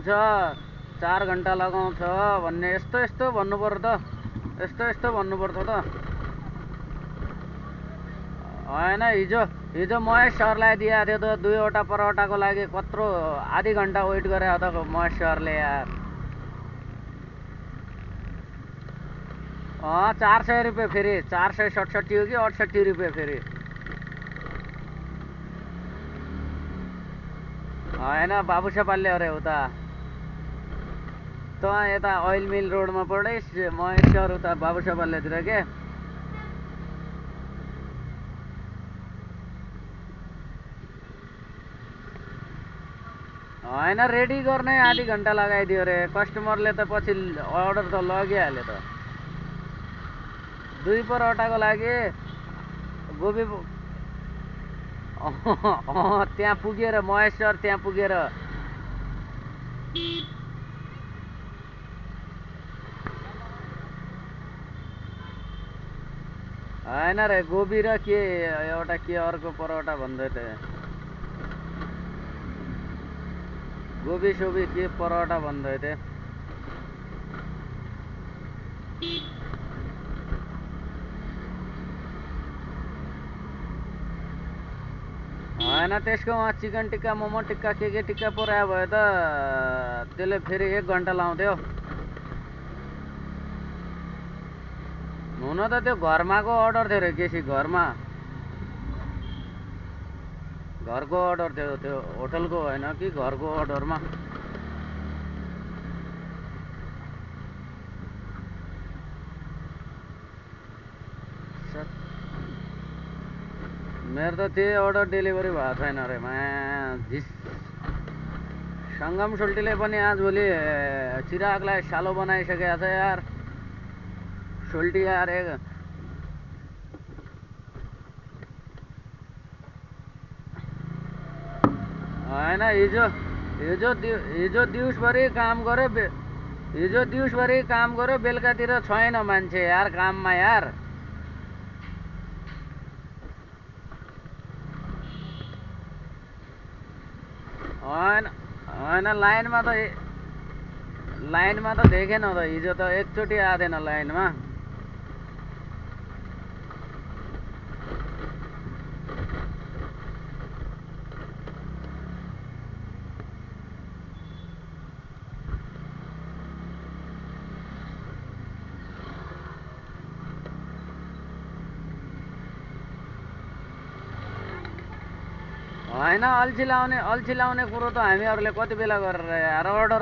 आउँछ 4 घण्टा लगाउँछ भन्ने यस्तो यस्तो भन्नु पर्यो त, यस्तो यस्तो भन्नु पर्छ त। होइन हिजो महेश सरलाई दिएको थियो त 2वटा परोटाको लागि कत्रो आधी घण्टा वेट गरे त महेश सरले यार। 400 रुपियाँ फेरि, 467 हो कि 68 रुपियाँ फेरि। होइन बाबु सेपालले अरे उता त यता ओइल मिल रोडमा पढे महेश सर उता बाबु सेपाललेतिर के। होइन रेडी गर्ने आधी घण्टा लगाइदियो रे कस्टमरले त पछि अर्डर त लगिहाल्यो त। 2 परोटाको लागि गोबी त्यहाँ पुगेर महेश सर त्यहाँ पुगेर होइन रे गोबी र के एउटा के अर्को परोटा भन्दै थिए, गोबी सोबी के परोटा भन्दै थिए। होइन त्यसकोमा चिकन टिक्का मोमो टिक्का के टिक्का पुऱ्यायो भए त त्यसले फेरि 1 घण्टा लाउँथ्यो। हुन त त्यो घरमाको अर्डर थियो रे केसी, घरको अर्डर थियो, त्यो होटलको होइन कि घरको अर्डरमा। मेरो त त्यही अर्डर डेलिभरी भएको छैन रे झिस। सङ्गम सुल्टीले पनि आजभोलि चिरागलाई सालो बनाइसकेको छ यार। सुल्टी यार होइन हिजो दिउँसभरि काम गर्यो, हिजो दिउँसभरि काम गर्यो, बेलुकातिर छैन मान्छे यार काममा यार। होइन लाइनमा त देखेन त हिजो त एकचोटि आएको थिएन लाइनमा। होइन अल्छी लाउने कुरो त हामीहरूले कति बेला गरेर यार अर्डर